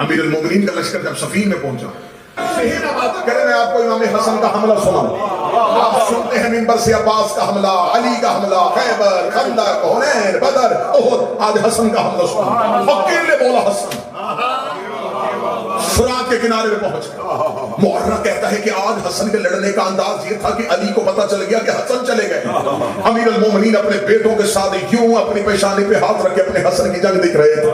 امیر المومنین کا لشکر جب صفین میں پہنچا، کریں میں آپ کو امام حسن کا حملہ سناؤں۔ آپ سنتے ہیں منبر سے عباس کا حملہ، علی کا حملہ، خیبر، خندق، حنین، بدر، احد، آج حسن کا حملہ سناؤں۔ اکیلے بولا حسن، فرات کے کنارے میں پہنچ گیا۔ مورخ کہتا ہے کہ آج حسن کے لڑنے کا انداز یہ تھا کہ علی کو پتا چل گیا کہ حسن چلے گئے۔ امیر المومنین اپنے بیٹوں کے ساتھ یوں اپنی پیشانی پہ ہاتھ رکھے اپنے حسن کی جنگ دکھ رہے تھے۔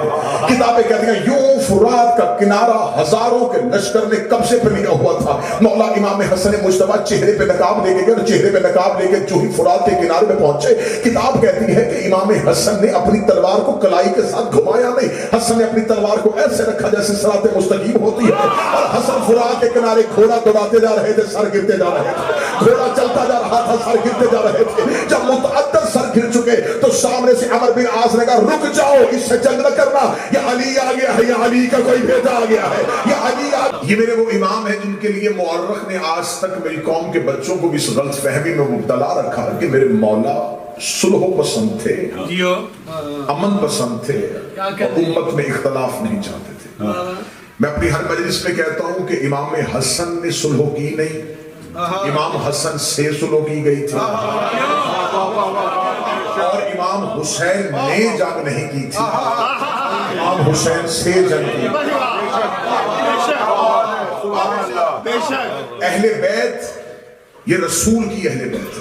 کتابیں کہتی ہیں یوں فرات کا کنارہ ہزاروں کے لشکر نے قبضے پہ لیا ہوا تھا۔ مولا امام حسن مجتبیٰ چہرے پہ نقاب لے کے گئے اور چہرے پہ نقاب لے کے جو ہی فرات کے کنارے میں پہنچے، کتاب کہتی ہے کہ امام حسن نے اپنی تلوار کو کلائی کے ساتھ گھمایا نہیں، حسن نے اپنی تلوار کو ایسے رکھا جیسے صراط مستقیم ہوتی ہے، اور حسن فرات کے کنارے گھوڑا دوڑاتے جا رہے تھے، سر گرتے جا رہے تھے، گھوڑا چلتا جا رہا تھا، سر گرتے جا رہے تھے۔ جب متعدد سر گر چکے تو سامنے سے عمر بن عاص نے کہا رک جاؤ، اس سے جنگ نہ کرنا، یہ علی آ گیا ہے، یہ علی کا کوئی بھیجا آ گیا ہے، یہ علی آ گیا۔ یہ میرے وہ امام ہیں جن کے لیے مورخ نے آج تک میری قوم کے بچوں کو بھی اس غلط فہمی میں مبتلا رکھا کہ میرے مولا صلح پسند تھے، امن پسند تھے، امت میں اختلاف نہیں چاہتے تھے۔ میں اپنی ہر مجلس میں کہتا ہوں کہ امام حسن نے صلح کی نہیں، امام حسن سے صلح کی گئی تھی، اور امام حسین نے جنگ نہیں کی تھی، امام حسین سے جنگ کی۔ اہل بیت یہ رسول کی اہل بیت،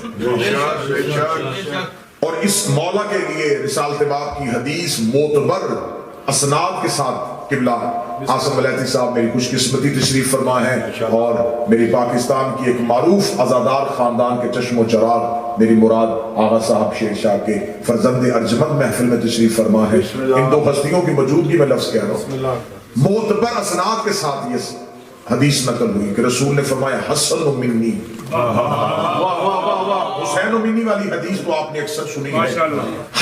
اور اس مولا کے لیے رسالت باب کی حدیث معتبر اسناد کے ساتھ قبلہ آصف ملیتی صاحب میری خوش قسمتی تشریف فرما ہے، اور میری پاکستان کی ایک معروف عزادار خاندان کے چشم و چراغ میری مراد آغا صاحب شیر شاہ کے فرزند ارجمند محفل میں تشریف فرما ہے۔ ان دو ہستیوں کی موجودگی میں لفظ کہہ رہا ہوں، معتبر اسناد کے ساتھ یہ حدیث نقل ہوئی کہ رسول نے فرمایا حسن منی، حسین و منی والی حدیث تو آپ نے اکثر سنی ہے،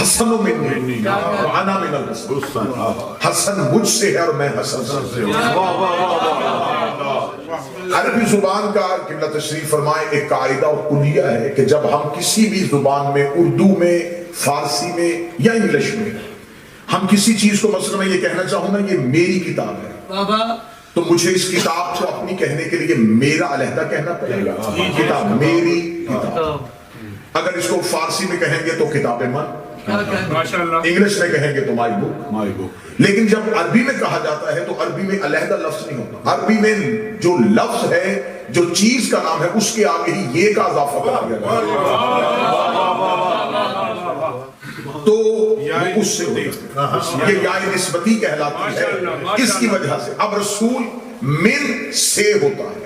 حسن و منی وانا من الحسن، حسن مجھ سے ہے اور میں حسن سے ہوں۔ عربی زبان کا قبلہ تشریف فرمائے ایک قاعدہ اور کلیہ ہے کہ جب ہم کسی بھی زبان میں، اردو میں، فارسی میں یا انگلش میں، ہم کسی چیز کو مثلا میں یہ کہنا چاہوں نا یہ میری کتاب ہے، تو مجھے اس کتاب کو اپنی کہنے کے لیے میرا علیحدہ کہنا پڑے گا، کتاب میری کتاب۔ اگر اس کو فارسی میں کہیں گے تو کتاب من، انگلش میں کہیں گے تو مائی بک۔ لیکن جب عربی میں کہا جاتا ہے تو عربی میں علیحدہ لفظ نہیں ہوتا، عربی میں جو لفظ ہے، جو چیز کا نام ہے، اس کے آگے ہی یہ کا اضافہ کر دیا جاتا ہے، تو اس سے یہ یا نسبتی کہلاتی ہے۔ اس کی وجہ سے اب رسول من سے ہوتا ہے،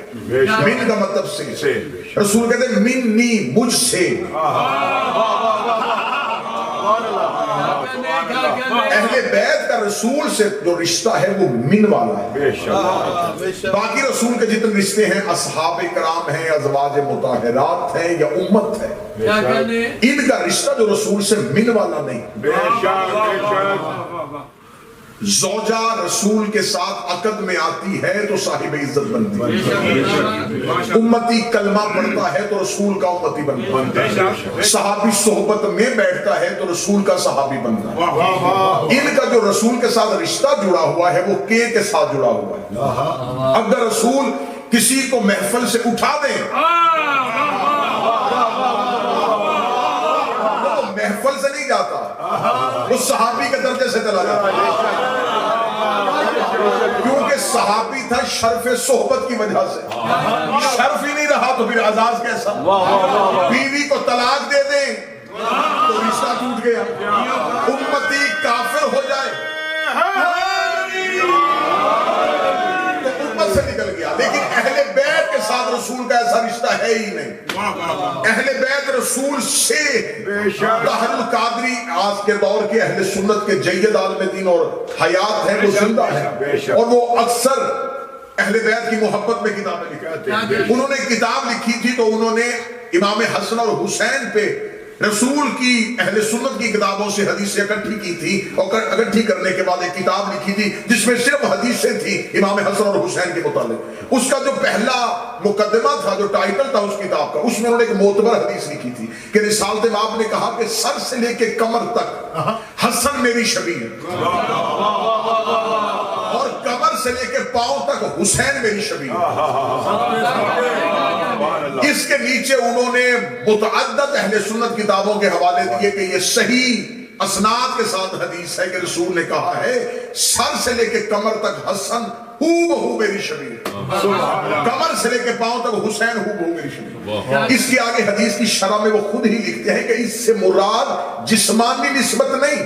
من کا مطلب سے، رسول کہتے ہیں منی مجھ سے۔ اہل بیت کا رسول سے جو رشتہ ہے وہ من والا ہے، باقی رسول کے جتنے رشتے ہیں اصحاب کرام ہیں، ازواج مطہرات ہیں یا امت ہے، ان کا رشتہ جو رسول سے من والا نہیں۔ زوجہ رسول کے ساتھ عقد میں آتی ہے تو صاحب عزت بنتی ہے، امتی کلمہ پڑھتا ہے تو رسول کا امتی بنتا ہے، صحابی صحبت میں بیٹھتا ہے تو رسول کا صحابی بنتا ہے۔ ان کا جو رسول کے ساتھ رشتہ جڑا ہوا ہے وہ کے ساتھ جڑا ہوا ہے۔ اگر رسول کسی کو محفل سے اٹھا دیں وہ محفل سے نہیں جاتا، وہ صحابی کے درجے سے چلا جاتا ہے، کیونکہ صحابی تھا شرف صحبت کی وجہ سے۔ شرف ہی نہیں رہا تو پھر اعزاز کیسا؟ بیوی کو طلاق دے دیں تو رشتہ ٹوٹ گیا، امتی کافر ہو جائے تو امت سے نکل گیا۔ لیکن اہل بیت کے ساتھ رسول کا ایسا رشتہ ہے ہی نہیں، اہل بیت رسول سے۔ طاہر القادری آج کے دور کے اہل سنت کے جید عالم دین اور حیات ہیں، وہ زندہ ہیں، اور وہ اکثر اہل بیت کی محبت میں کتابیں لکھتے ہیں۔ انہوں نے کتاب لکھی تھی تو انہوں نے امام حسن اور حسین پہ رسول کی اہل سنت کی کتابوں سے حدیثیں اکٹھی کی تھی، اور اکٹھی کرنے کے بعد ایک کتاب لکھی تھی جس میں صرف حدیثیں تھیں امام حسن اور حسین کے متعلق۔ اس کا جو پہلا مقدمہ تھا، جو ٹائٹل تھا اس کتاب کا، اس میں انہوں نے ایک معتبر حدیث لکھی تھی کہ رسالت باب نے کہا کہ سر سے لے کے کمر تک حسن میری شبیہ ہے، اور کمر سے لے کے پاؤں تک حسین میری شبیہ. اس کے نیچے انہوں نے متعدد اہل سنت کتابوں کے حوالے دیے کہ یہ صحیح اسناد کے ساتھ حدیث ہے کہ رسول نے کہا ہے سر سے لے کے کمر تک حسن ہو بہو میری شبیہ، کمر سے لے کے پاؤں تک حسین ہو بہو میری شبیہ. اس کے آگے حدیث کی شرح میں وہ خود ہی لکھتے ہیں کہ اس سے مراد جسمانی نسبت نہیں.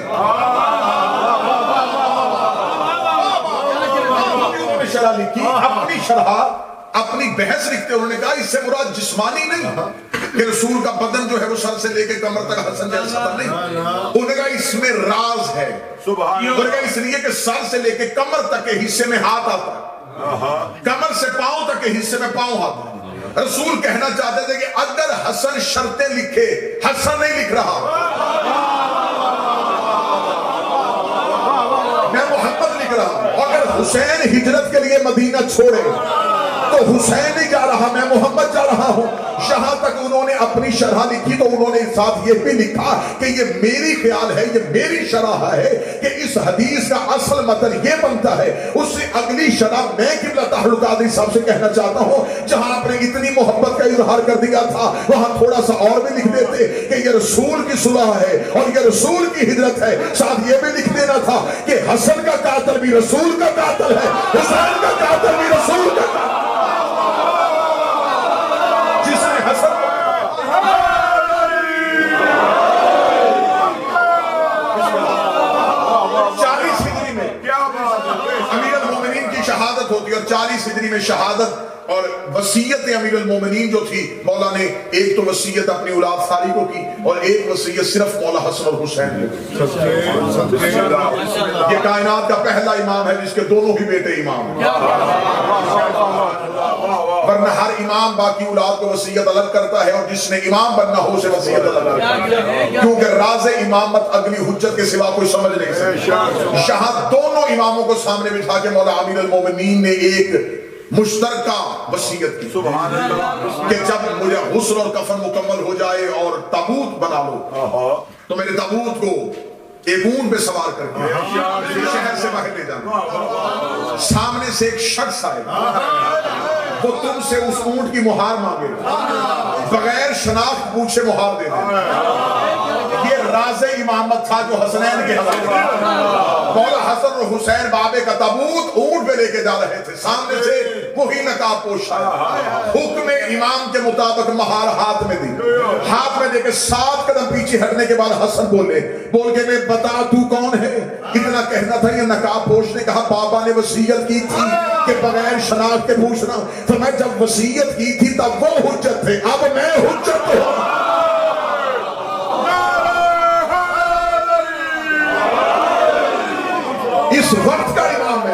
انہوں نے شرح لکھی، اپنی شرح اپنی بحث لکھتے انہوں نے کہا اس سے مراد جسمانی نہیں کہ رسول کا بدن جو ہے وہ سر سے لے کے کمر تک حسن جیسا نہیں. انہوں نے کہا اس میں راز ہے. انہوں نے کہا اس لیے کہ سر سے لے کے کمر تک کے حصے میں ہاتھ آتا ہے، کمر سے پاؤں تک کے حصے میں پاؤں آتا ہے. رسول کہنا چاہتے تھے کہ اگر حسن شرطیں لکھے، حسن نہیں لکھ رہا، میں محمد لکھ رہا. اگر حسین ہجرت کے لیے مدینہ چھوڑے تو حسین نہیں جا رہا، میں محمد جا رہا ہوں. یہاں تک انہوں نے اپنی شرح لکھی تو انہوں نے ساتھ یہ بھی لکھا کہ یہ میری خیال ہے، یہ میری شرح ہے کہ اس حدیث کا اصل مطلب یہ بنتا ہے. اس سے اگلی شرح میں قبلہ طاہر القادری صاحب سے کہنا چاہتا ہوں، جہاں آپ نے اتنی محبت کا اظہار کر دیا تھا وہاں تھوڑا سا اور بھی لکھ دیتے کہ یہ رسول کی صلح ہے اور یہ رسول کی ہجرت ہے. ساتھ یہ بھی لکھ دینا تھا کہ حسن کا قاتل بھی رسول کا قاتل ہے، حسین کا قاتل بھی رسول کا قاتل. شہادت ہوتی اور 40 ہجری میں شہادت اور وصیت امیر المومنین جو تھی مولا نے ایک تو وصیت اپنی اولاد ساری کو کی اور ایک وصیت صرف مولا حسن اور حسین نے. یہ کائنات کا پہلا امام ہے جس کے دونوں ہی بیٹے امام ہیں، ورنہ ہر امام باقی اولاد کو وصیت الگ کرتا ہے اور جس نے امام بننا ہو اسے وصیت الگ کرتا ہے، کیونکہ راز امامت اگلی حجت کے سوا کوئی سمجھ نہیں سکتا. یہاں دونوں اماموں کو سامنے بٹھا کے مولا امیر المومنین نے ایک مشترکہ وصیت کی کہ جب مجھے غسل اور کفن مکمل ہو جائے اور تابوت بنا لو تو میرے تابوت کو ایک اونٹ پہ سوار کر کے شہر سے باہر لے جانا. سامنے سے ایک شخص آئے وہ تم سے اس اونٹ کی مہار مانگے، بغیر شناخت پوچھے مہار دے دے. یہ راز امامت تھا جو حسنین کے حوالے. مولا حسن اور حسین بابے کا تابوت اونٹ پہ لے کے جا رہے تھے، سامنے سے وہی نقاب پوشا حکم امام کے مطابق مہار ہاتھ میں دی. ہاتھ میں دے کے 7 قدم پیچھے ہٹنے کے بعد حسن بول کے میں بتا تو کون ہے. اتنا کہنا تھا یہ نقاب پوش نے کہا بابا نے وصیت کی تھی کہ بغیر شناخت کے پوچھنا. تو میں جب وصیت کی تھی تب وہ حجت تھے، اب میں حجت ہوں. اس وقت کا امام ہے.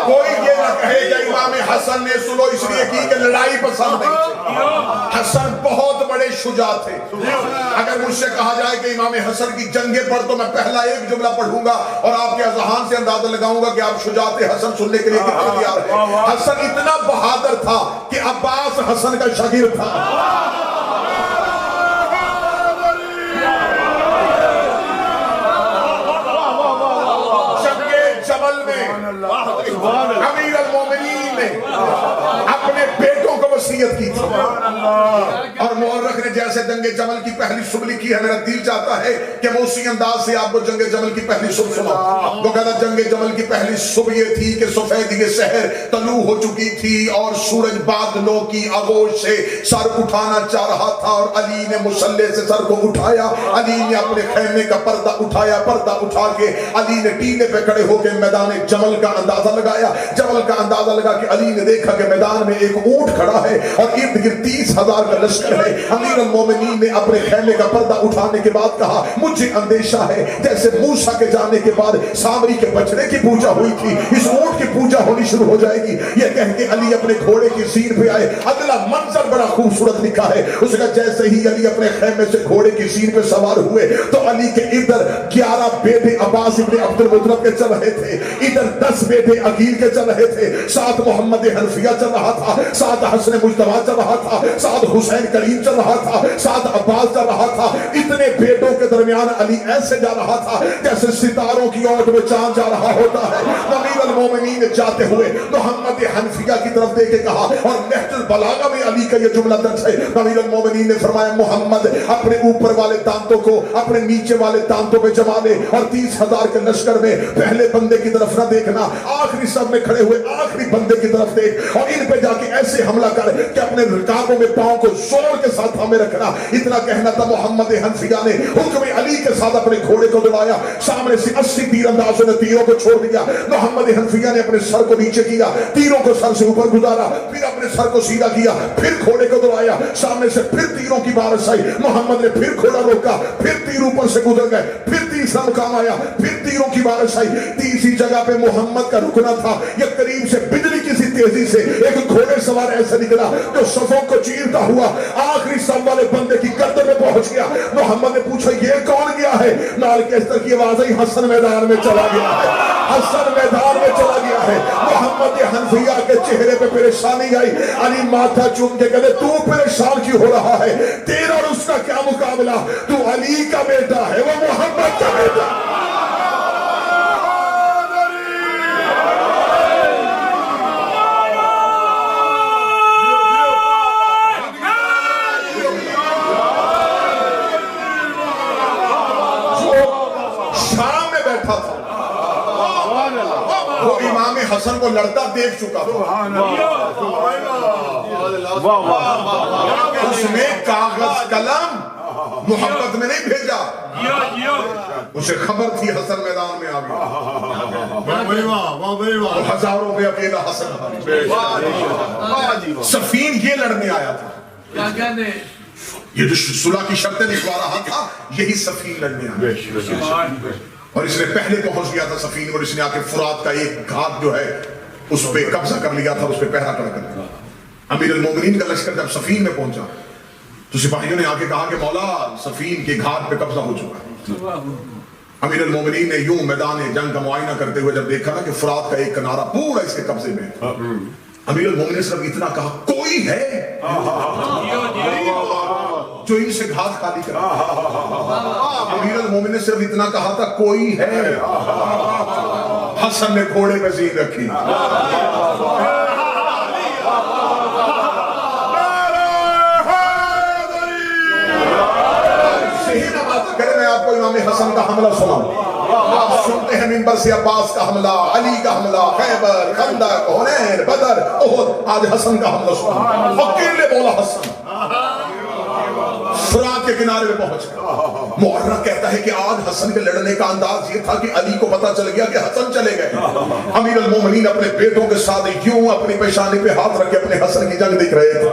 کوئی یہ نہ کہے کہ امام حسن نے سلو اس لیے کی کہ لڑائی پسند نہیں تھی. حسن بہت بڑے شجاع تھے. اگر مجھ سے کہا جائے کہ امام حسن کی جنگیں پڑھ تو میں پہلا ایک جملہ پڑھوں گا اور آپ کے اذہان سے اندازہ لگاؤں گا کہ آپ شجاعت حسن سننے کے لیے کتنے تیار ہیں. حسن اتنا بہادر تھا کہ عباس حسن کا شاگرد تھا. امیر المومنین نے اپنے بیٹوں کو وصیت کی تھی اور مورخ نے جیسے جنگ جمل کی پہلی صبح لکھی ہے، میرا دل چاہتا ہے کہ میں اسی انداز سے آپ کو جنگ جمل کی پہلی صبح سناؤں. وہ کہتا جنگ جمل کی پہلی صبح یہ تھی کہ سفیدی سحر طلوع ہو چکی تھی اور سورج بادلوں کی آغوش سے سر اٹھانا چاہ رہا تھا اور علی نے مسلح سے سر کو اٹھایا. علی نے اپنے خیمے کا پردہ اٹھایا، پردہ اٹھا کے علی نے ٹیلے پہ کھڑے ہو کے میدان جمل کا اندازہ لگایا. جمل کا اندازہ لگا کہ علی نے دیکھا کہ میدان میں ایک اونٹ کھڑا ہے اور ارد گرد 30,000 کا لشکر ہے. امیر المومنین نے اپنے خیمے کا پردہ اٹھانے کے بعد کہا مجھے اندیشہ ہے جیسے موسیٰ کے جانے کے بعد سامری کے بچڑے کی پوجا ہوئی تھی اس اونٹ کی پوجا ہونی شروع ہو جائے گی. یہ کہہ کے علی اپنے گھوڑے کی سیر پہ آئے. اگلا منظر بڑا خوبصورت لکھا ہے. اس کا جیسے ہی علی اپنے خیمے سے گھوڑے کی سیر پہ سوار ہوئے تو علی کے ادھر 11 بیٹے عباس ابن عبد المطلب کے چل رہے تھے، ادھر 10 بیٹے عقیل کے چل رہے تھے، ساتھ محمد حنفیہ چل رہا تھا، ساتھ حسن مجتبیٰ چل رہا تھا، ساتھ حسین کریم چل رہا تھا. ساتھ عباس جا رہا تھا. اتنے بیٹوں کے درمیان علی ایسے جا رہا تھا جیسے ستاروں کی اوٹ میں چاند جا رہا ہوتا ہے. امیر المومنین جاتے ہوئے محمد حنفیہ کی طرف دے کے کہا, اور نہج البلاغہ میں علی کا یہ جملہ درج ہے. امیر المومنین نے فرمایا محمد اپنے اوپر والے دانتوں کو اپنے نیچے والے دانتوں پہ جما لے, اور 30,000 کے لشکر میں پہلے بندے کی طرف نہ دیکھنا, آخری سب میں کھڑے ہوئے آخری بندے کی طرف دیکھ, اور ان پہ جا کے ایسے حملہ کر کہ اپنے رکابوں میں پاؤں کو زور کے ساتھ ہمیں رکھنا. اتنا کہنا تھا. محمد حنفیہ نے حکم علی کے ساتھ اپنے گھوڑے کو دوڑایا, سامنے سے 80 تیر اندازوں نے تیروں کو چھوڑ دیا. محمد حنفیہ نے اپنے سر کو نیچے کیا, تیروں کو سر سے اوپر گزارا, پھر اپنے سر کو سیدھا کیا, پھر گھوڑے کو دوڑایا, سامنے سے پھر تیروں کی بارش آئی. محمد نے پھر گھوڑا روکا, پھر تیر اوپر سے گزر گئے, پھر تیسرا مقام آیا, پھر تیروں کی بارش آئی. تیسری جگہ پہ محمد کا رکنا تھا. یہ قریب سے بجلی کی سی تیزی سے ایک گھوڑے سوار ایسے نکلا جو صفوں کو چیرتا ہوا آخری سب والے بندے کی گردن میں پہنچ گیا. محمد نے پوچھا یہ کون گیا ہے؟ نال کیسٹر کی آواز آئی, حسن میدان میں چلا گیا ہے, حسن میدان میں چلا گیا ہے. محمد حنفیہ کے چہرے پہ پریشانی آئی. علی ماتھا چوم کے کہتے تو پریشان کیوں ہو رہا ہے؟ تیرا اور اس کا کیا مقابلہ؟ تو علی کا بیٹا ہے, وہ محمد کا بیٹا. وہ امام حسن کو لڑتا دیکھ چکا تھا. اس نے کاغذ قلم محبت میں نہیں بھیجا, اسے خبر تھی حسن میدان میں آ گیا. ہزاروں پہ اکیلا حسن. سفین یہ لڑنے آیا تھا, یہ جو صلح کی شرطیں لکھوا رہا تھا یہی سفین لڑنے آیا. اور اس نے پہلے پہنچ گیا تھا سفین, اور اس نے آ کے فرات کا ایک گھاٹ جو ہے اس پہ قبضہ کر لیا تھا, اس پہ پہرا کر دیا. امیر المومنین کا لشکر جب سفین میں پہنچا تو سپاہیوں نے آ کے کہا کہ مولا سفین کے گھاٹ پہ قبضہ ہو چکا ہے. امیر المومنین نے یوں میدان جنگ کا معائنہ کرتے ہوئے جب دیکھا نا کہ فرات کا ایک کنارہ پورا اس کے قبضے میں ہے, امیر المومنین نے صرف اتنا کہا کوئی ہے جو ان سے گھاٹ خالی کرے. امیر المومنین نے صرف اتنا کہا تھا کوئی ہے. حسن نے گھوڑے پہ زین رکھی. صحیح نہ بات کرے, میں آپ کو امام حسن کا حملہ سناؤں. آپ سنتے ہیں منبر سے عباس کا حملہ, علی کا حملہ, خیبر, خندق, حنین, بدر, احد. آج حسن کا حملہ سناؤں. اکیلے بولا حسن فرات کے کنارے میں پہنچ گیا. مورخ کہتا ہے کہ آج حسن کے لڑنے کا انداز یہ تھا کہ علی کو پتا چل گیا کہ حسن چلے گئے. امیر المومنین اپنے بیٹوں کے ساتھ یوں اپنی پیشانی پہ ہاتھ رکھ کے اپنے حسن کی جنگ دیکھ رہے تھے.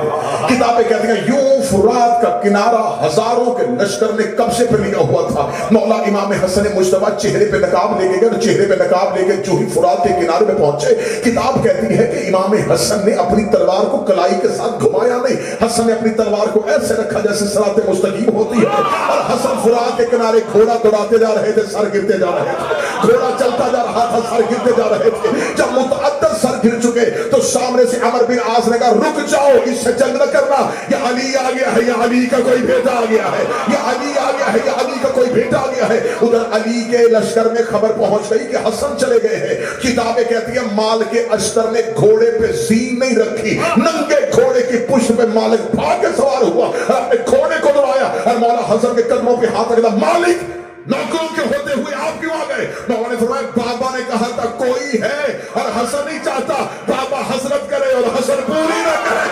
کتابیں کہتی ہیں یوں فرات کا کنارہ ہزاروں کے لشکر نے قبضے پہ لیا ہوا تھا. مولا امام حسن مجتبیٰ چہرے پہ نقاب لے کے گئے, چہرے پہ نقاب لے کے جو ہی فرات کے کنارے پہ پہنچے, کتاب کہتی ہے کہ امام حسن نے اپنی تلوار کو کلائی کے ساتھ گھمایا نہیں. حسن نے اپنی تلوار کو ایسے رکھا جیسے صراط مستقیم ہوتی ہے, اور حسن فرات کے کنارے گھوڑا دوڑاتے جا رہے تھے, سر گرتے جا رہے تھے. گھوڑا چلتا جا رہا تھا, سر گرتے جا رہے تھے. جب متعدد سر گر چکے تو سامنے سے عمر بن عاص نے کہا رک جاؤ, اس سے جنگ نہ کرنا. یہ علی آ گیا ہے, یہ علی کا کوئی بیٹا آ گیا ہے, یہ علی آ گیا ہے, یہ علی کا کوئی بیٹا آ گیا ہے. ادھر علی کے لشکر میں خبر پہنچ گئی کہ حسن چلے گئے ہیں. کتابیں کہتی ہیں مال کے اشتر نے گھوڑے پہ زین نہیں رکھی, ننگے گھوڑے کی پشت پہ مالک بھاگ کے سوار ہوا اور اپنے گھوڑے کو دوڑایا, اور مولا حسن کے قدموں پہ ہاتھ رکھا. مالک نوکروں کے ہوتے ہوئے آپ کیوں آ گئے؟ مولا نے فرمایا بابا نے کہا تھا کوئی ہے, اور حسن نہیں چاہتا بابا حسرت کرے اور حسن پوری نہ کرے.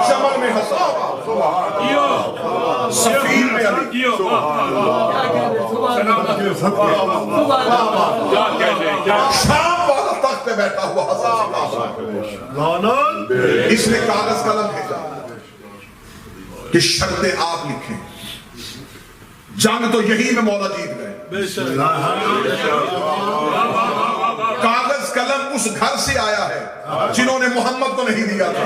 شمال میں حسن, سفین میں علی, شام والا تخت پہ بیٹھا ہوا حسن. اس نے کاغذ قلم بھیجا کہ شرطیں آپ لکھیں. جنگ تو یہی میں مولا جیت گئے. کاغذ قلم اس گھر سے آیا ہے جنہوں نے محمد کو نہیں دیا تھا.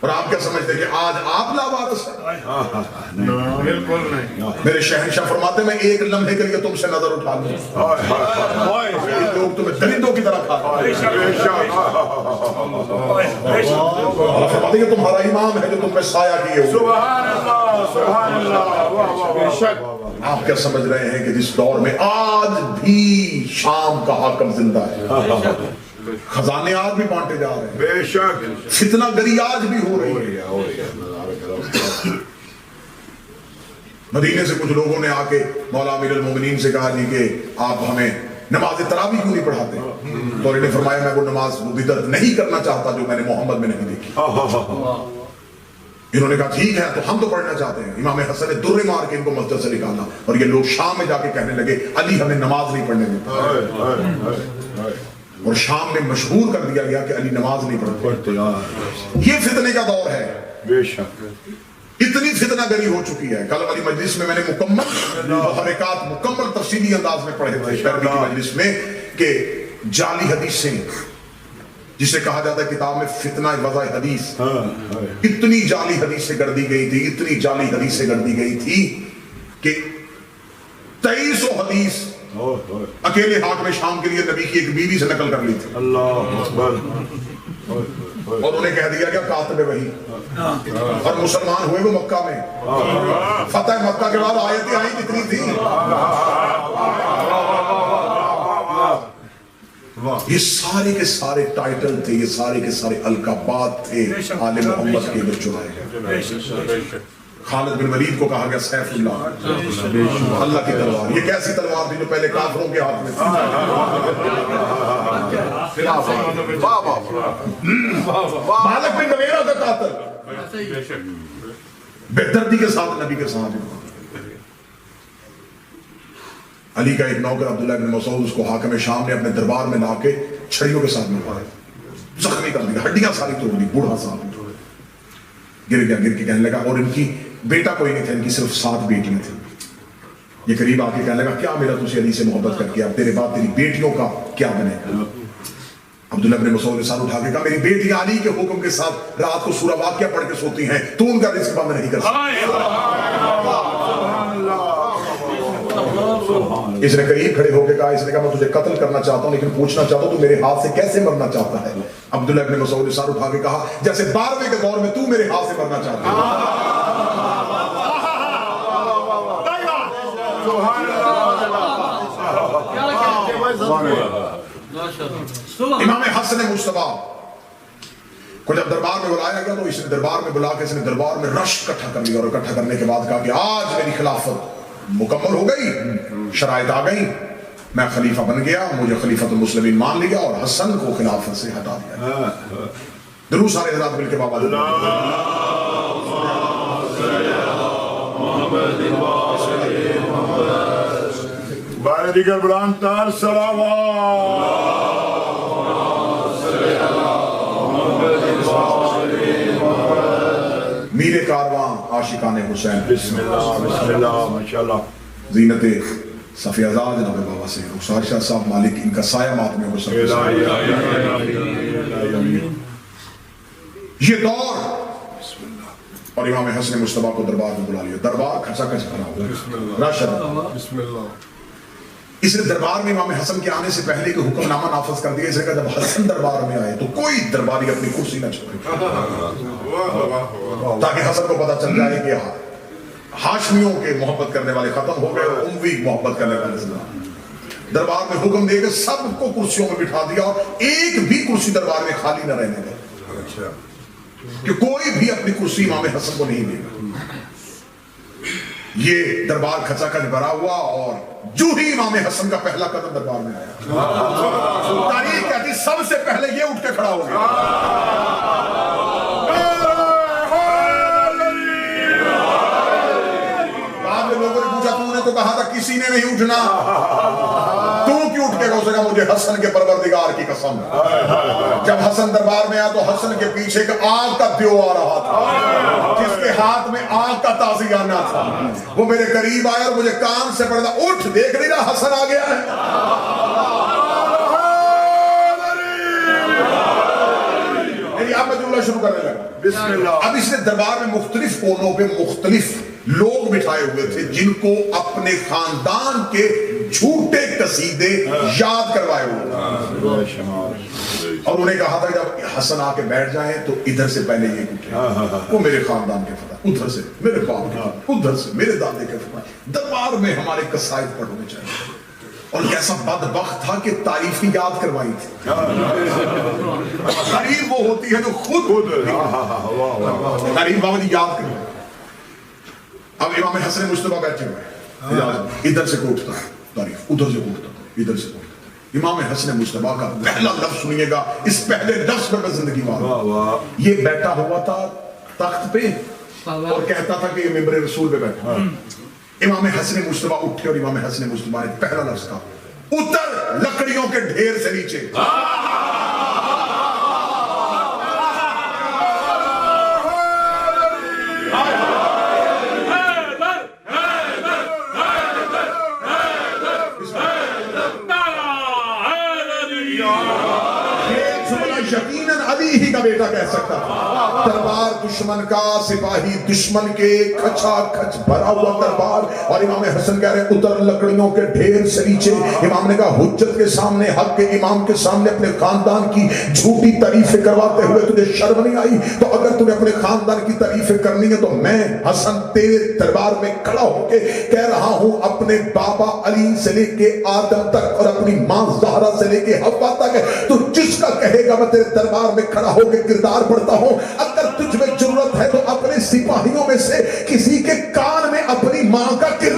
اور آپ کیا سمجھتے کہ آج آپ لاوارث ہیں؟ بالکل نہیں. میرے شہنشاہ فرماتے میں ایک لمحے کے لیے تم سے نظر اٹھا لوں لوگ تمہیں درندوں کی طرح کھاتے ہیں. اللہ فرماتے کہ تمہارا امام ہے جو تم پہ سایہ کیے ہوئے. سبحان اللہ سبحان اللہ. بے شک. آپ کیا سمجھ رہے ہیں کہ جس دور میں آج بھی شام کا حاکم زندہ ہے، خزانے آج بھی بانٹے جا رہے ہیں، بے شک. فتنہ گری آج بھی ہو رہی ہے. مدینے سے کچھ لوگوں نے آ کے مولا امیر المومنین سے کہا جی کہ آپ ہمیں نماز تراویح کیوں نہیں پڑھاتے؟ تو انہوں نے فرمایا میں وہ نماز وہ بدعت نہیں کرنا چاہتا جو میں نے محمد میں نہیں دیکھی. انہوں نے کہا ٹھیک ہے تو ہم تو پڑھنا چاہتے ہیں. امام حسن نے درے مار کے ان کو مسجد سے نکالا اور یہ لوگ شام میں جا کے کہنے لگے علی ہمیں نماز نہیں پڑھنے دیتا، اور شام میں مشہور کر دیا گیا کہ علی نماز نہیں پڑھتے. یہ فتنے کا دور ہے. بے شک. اتنی فتنہ گری ہو چکی ہے. کل والی مجلس میں نے مکمل محرکات مکمل تفصیلی انداز میں پڑھے تھے پیروی کی مجلس میں کہ جعلی حدیثیں جسے کہا جاتا ہے کتاب میں فتنہ وضع حدیث، اتنی جعلی حدیثیں گردی گئی تھی، اتنی جعلی حدیثیں گردی گئی تھی کہ 2300 حدیث اکیلے ہاتھ میں شام کے لیے نبی کی ایک بیوی سے نقل کر لی تھی. اللہ اکبر. اور انہیں کہہ دیا گیا کاتب وحی، اور مسلمان ہوئے وہ مکہ میں. فتح مکہ کے بعد آیتیں آئیں کتنی تھی. یہ سارے کے سارے ٹائٹل تھے، یہ سارے کے سارے القابات تھے آل محمد کے اندر چڑھائے. خالد بن ولید کو کہا گیا سیف اللہ، اللہ کی تلوار. یہ کیسی تلوار تھی جو پہلے کافروں کے ہاتھ میں تھی. مالک بن نویرہ کا قاتل بے دردی کے ساتھ نبی کے ساتھ. علی کا ایک نوکر عبداللہ بن مسعود اس کو حاکم شام نے اپنے دربار میں لا کے چھڑیوں کے ساتھ مارا، زخمی کر دیا، ہڈیاں ساری توڑ دی، بوڑھا صاحب گر گیا. گر کے کہنے لگا، اور ان کی بیٹا کوئی نہیں تھا، ان کی صرف 7 بیٹیاں تھیں. یہ قریب آ کے کہنے لگا کیا میرا تجھے علی سے محبت کر کے اب تیرے بعد تیری بیٹیوں کا کیا بنے گا؟ عبداللہ بن مسعود نے سر اٹھا کے کہا میری بیٹی علی کے حکم کے ساتھ رات کو سورہ واقعہ پڑھ کے سوتی ہیں، تو ان کا رزق بند نہیں کر سکتا. اس نے قریب کھڑے ہو کے کہا، اس نے کہا میں تجھے قتل کرنا چاہتا ہوں لیکن پوچھنا چاہتا ہوں تو میرے ہاتھ سے کیسے مرنا چاہتا ہے؟ عبداللہ بن مسعود نے سر اٹھا کے کہا جیسے 12ویں کے دور میں تو میرے ہاتھ سے مرنا چاہتا ہے. امام حسن مصطفیٰ کو جب دربار میں بلایا گیا تو اس نے دربار میں بلا کے اس نے دربار میں رش اکٹھا کر لیا، اور اکٹھا کرنے کے بعد کہا کہ آج میری خلافت مکمل ہو گئی، شرائط آ گئی، میں خلیفہ بن گیا، مجھے خلیفۃ المسلمین مان لیا اور حسن کو خلافت سے ہٹا دیا. درود سارے حضرات مل کے بابا بارے دیگر بران تار میر کارواں عاشقان حسین. بسم اللہ ماشاءاللہ. زینت صفی ازاد جناب بابا سے رخسار شاہ صاحب مالک ان کا سایہ مات میں ہو سکے. یہ دور اور امام حسن مصطفیٰ کو دربار میں بلا لیا. دربار کھچا کھچ کھڑا ہوا راشد. اس نے دربار میں امام حسن کے آنے سے پہلے کہ حکم نامہ نافذ کر دیا. اس نے کہا جب حسن دربار میں آئے تو کوئی درباری اپنی کرسی نہ چھوڑے تاکہ حسن کو پتہ چل جائے کہ ہاشمیوں کے محبت کرنے والے ختم ہو گئے اور اموی محبت کرنے والے زندہ. دربار میں حکم دے کے سب کو کرسیوں میں بٹھا دیا اور ایک بھی کرسی دربار میں خالی نہ رہنے دیا کہ کوئی بھی اپنی کرسی امام حسن کو نہیں دے گا. یہ دربار کھچا کھچ بھرا ہوا اور جو ہی امام حسن کا پہلا قدم دربار میں آیا تاریخ کہتی سب سے پہلے یہ اٹھ کے کھڑا ہو گیا. بعد میں لوگوں نے پوچھا تو نے تو کہا تھا کسی نے نہیں اٹھنا، تو کیوں اٹھ کے گا؟ مجھے حسن کے پروردگار کی قسم. جب حسن دربار میں آیا تو حسن کے پیچھے ایک آگ کا دیو آ رہا تھا جس کے ہاتھ میں آگ کا تازیانہ تھا. وہ میرے قریب آیا اور مجھے کان سے پڑھا اٹھ دیکھ نہیں رہا حسن آ گیا ہے. اب میں جملہ شروع کرنے لگا. بسم اللہ. اب اس نے دربار میں مختلف کونوں پہ مختلف لوگ بٹھائے ہوئے تھے جن کو اپنے خاندان کے جھوٹے قصیدے یاد کروائے ہوئے تھے، اور انہیں کہا تھا جب حسن آ کے بیٹھ جائیں تو ادھر سے پہلے یہ اٹھے، وہ میرے خاندان کے فتح، ادھر سے میرے باپ کے، ادھر سے میرے دادے کے فتح. دربار میں ہمارے قصائد پڑھنے چاہیے. اور کیسا بدبخت تھا کہ تعریف ہی یاد کروائی تھی. غریب وہ ہوتی ہے جو خود غریب بابا جی یاد کروائی. اب امام حسن مجتبیٰ بیٹھے ہوئے ہیں، ادھر سے کوٹتا ہے تعریف، ادھر سے کوٹتا ہے، ادھر سے کوٹتا ہے. امام حسن مجتبیٰ کا پہلا لفظ سنیے گا، اس پہلے لفظ پر میں زندگی مار. یہ بیٹھا ہوا تھا تخت پہ اور کہتا تھا کہ یہ ممبر رسول پہ بیٹھا. امام حسن مجتبیٰ اٹھے اور امام حسن مجتبیٰ نے پہلا لفظ کہا، اتر لکڑیوں کے ڈھیر سے نیچے. یقیناً علی ہی کا بیٹا کہہ سکتا تھا. دربار دشمن کا، سپاہی دشمن کے، کھچا کھچ بھرا ہوا دربار، اور امام حسن کہہ رہے ہیں اتر لکڑیوں کے ڈھیر سے نیچے. امام نے کہا حجت کے سامنے، حق کے امام کے سامنے اپنے خاندان کی جھوٹی تعریفیں کرواتے ہوئے تجھے شرم نہیں آئی؟ تو اگر تمہیں اپنے خاندان کی تعریفیں کرنی ہے تو میں حسن تیرے دربار میں کھڑا ہو کے کہہ رہا ہوں، اپنے بابا علی سے لے کے آدم تک اور اپنی ماں زہرا سے لے کے حوا تک، تو جس کا کہے گا میں تیرے دربار میں کھڑا ہو کے کردار پڑھتا ہوں. اگر تجھ میں ضرورت ہے تو اپنے سپاہیوں میں سے کسی کے کان میں اپنی ماں کا کردار